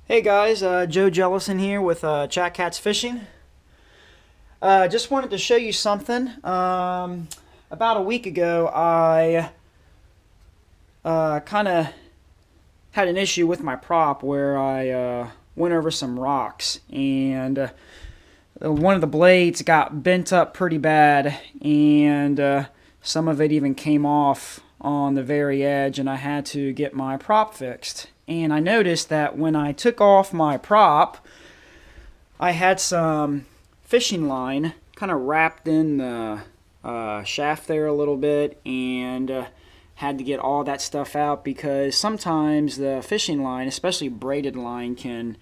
Hey guys, Joe Jellison here with Chatt Cats Fishing. Just wanted to show you something. About a week ago, I kind of had an issue with my prop where I went over some rocks and one of the blades got bent up pretty bad, and some of it even came off on the very edge, and I had to get my prop fixed. And I noticed that when I took off my prop, I had some fishing line kind of wrapped in the shaft there a little bit, and had to get all that stuff out because sometimes the fishing line, especially braided line, can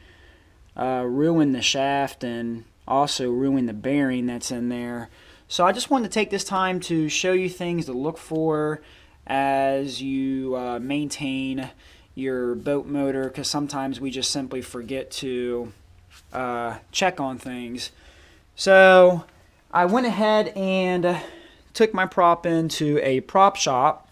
ruin the shaft and also ruin the bearing that's in there. So I just wanted to take this time to show you things to look for as you maintain your boat motor, because sometimes we just simply forget to check on things. So I went ahead and took my prop into a prop shop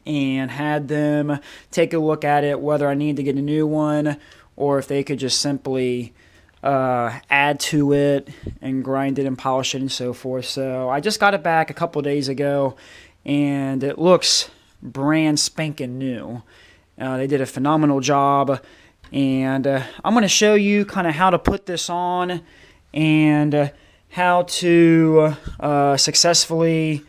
and had them take a look at it, whether I need to get a new one or if they could just simply add to it and grind it and polish it and so forth. So I just got it back a couple days ago, and it looks brand spanking new. They did a phenomenal job, and I'm going to show you kind of how to put this on and how to successfully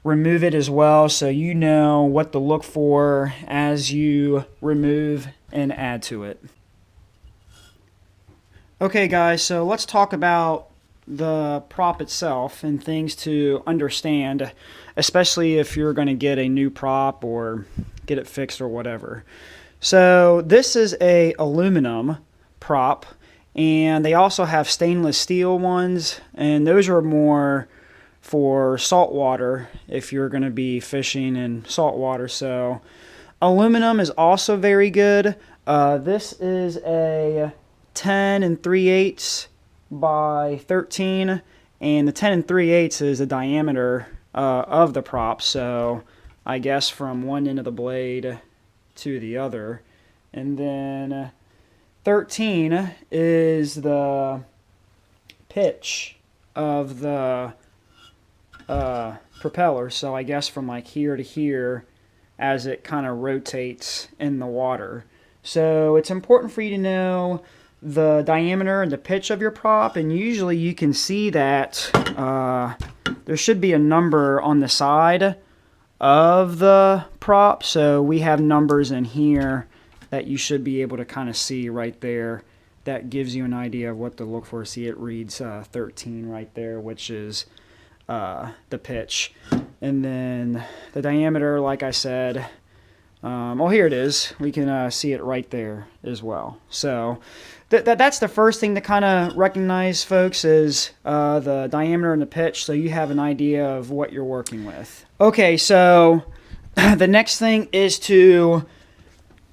remove it as well, so you know what to look for as you remove and add to it. Okay guys, so let's talk about the prop itself and things to understand, especially if you're going to get a new prop or get it fixed or whatever. So this is a aluminum prop, and they also have stainless steel ones, and those are more for saltwater if you're going to be fishing in saltwater. So aluminum is also very good. This is a 10 3/8 by 13, and the 10 3/8 is the diameter of the prop, so I guess from one end of the blade to the other. And then 13 is the pitch of the propeller, so I guess from like here to here as it kind of rotates in the water. So it's important for you to know the diameter and the pitch of your prop, and usually you can see that there should be a number on the side of the prop. So we have numbers in here that you should be able to kind of see right there. That gives you an idea of what to look for. See, it reads 13 right there, which is the pitch. And then the diameter, like I said, oh, here it is. We can see it right there as well. So that's the first thing to kind of recognize, folks, is the diameter and the pitch, so you have an idea of what you're working with. Okay, so the next thing is to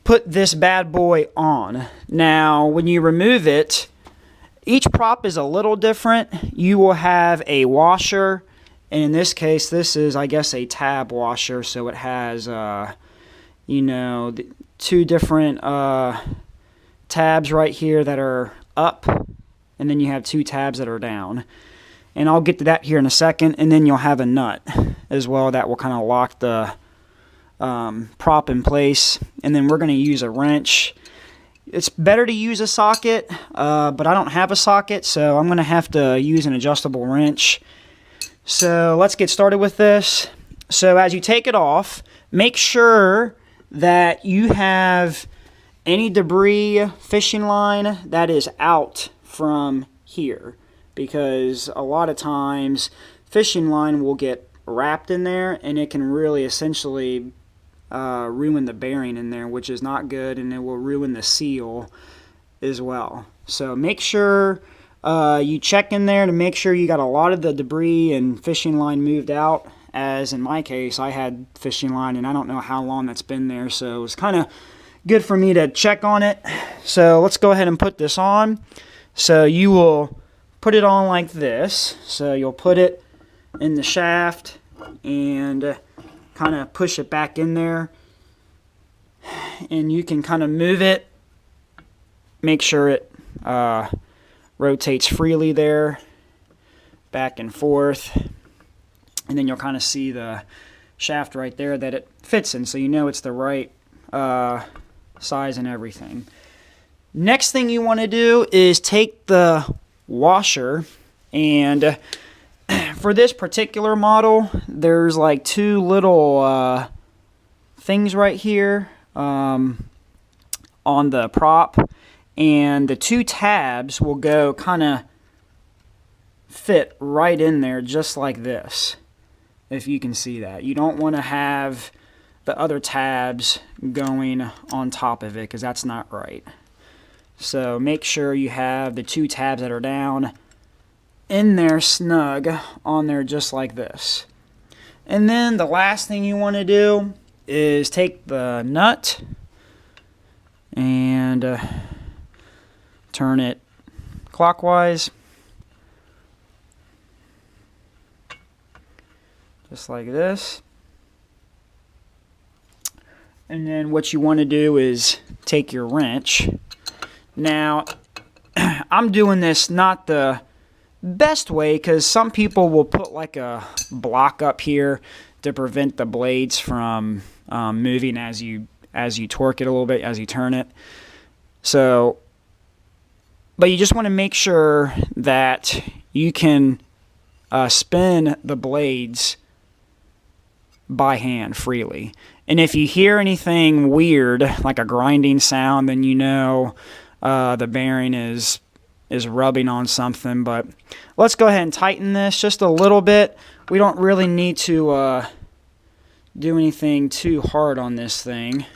put this bad boy on. Now, when you remove it, each prop is a little different. You will have a washer, and in this case, this is, I guess, a tab washer, so it has you know, two different tabs right here that are up, and then you have two tabs that are down. And I'll get to that here in a second. And then you'll have a nut as well that will kind of lock the prop in place. And then we're going to use a wrench. It's better to use a socket, but I don't have a socket, so I'm going to have to use an adjustable wrench. So let's get started with this. So as you take it off, make sure that you have any debris fishing line that is out from here, because a lot of times fishing line will get wrapped in there, and it can really essentially ruin the bearing in there, which is not good, and it will ruin the seal as well. So make sure you check in there to make sure you got a lot of the debris and fishing line moved out. As in my case, I had fishing line, and I don't know how long that's been there, so it's kind of good for me to check on it. So let's go ahead and put this on. So you will put it on like this. So you'll put it in the shaft and kind of push it back in there, and you can kind of move it make sure it rotates freely there, back and forth, and then you'll kind of see the shaft right there that it fits in, so you know it's the right size and everything. Next thing you want to do is take the washer, and for this particular model, there's like two little things right here on the prop, and the two tabs will go kind of fit right in there just like this, if you can see that. You don't want to have the other tabs going on top of it, because that's not right. So make sure you have the two tabs that are down in there snug on there just like this. And then the last thing you want to do is take the nut and turn it clockwise, just like this. And then what you want to do is take your wrench. Now, I'm doing this not the best way, because some people will put like a block up here to prevent the blades from moving as you torque it a little bit, as you turn it. So, but you just want to make sure that you can spin the blades by hand freely. And if you hear anything weird, like a grinding sound, then you know the bearing is rubbing on something. But let's go ahead and tighten this just a little bit. We don't really need to do anything too hard on this thing.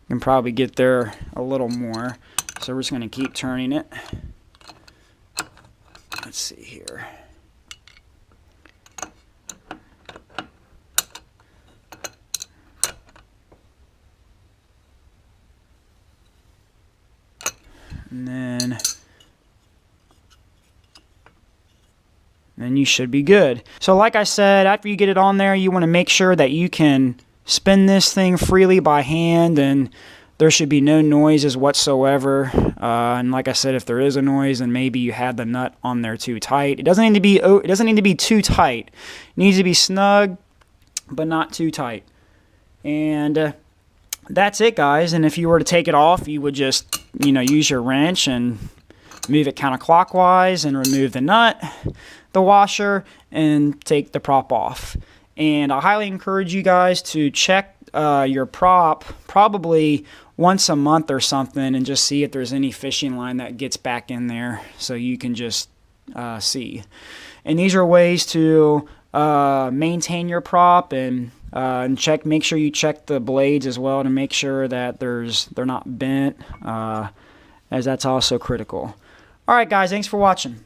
You can probably get there a little more. So we're just going to keep turning it. Let's see here. And then you should be good. So like I said, after you get it on there, you want to make sure that you can spin this thing freely by hand, and there should be no noises whatsoever. And like I said, if there is a noise, then maybe you had the nut on there too tight. It doesn't need to be too tight. It needs to be snug, but not too tight. And that's it, guys. And if you were to take it off, you would just, use your wrench and move it counterclockwise and remove the nut, the washer, and take the prop off. And I highly encourage you guys to check your prop probably once a month or something, and just see if there's any fishing line that gets back in there, so you can just see. And these are ways to maintain your prop, and make sure you check the blades as well to make sure that they're not bent, as that's also critical. All right, guys, thanks for watching.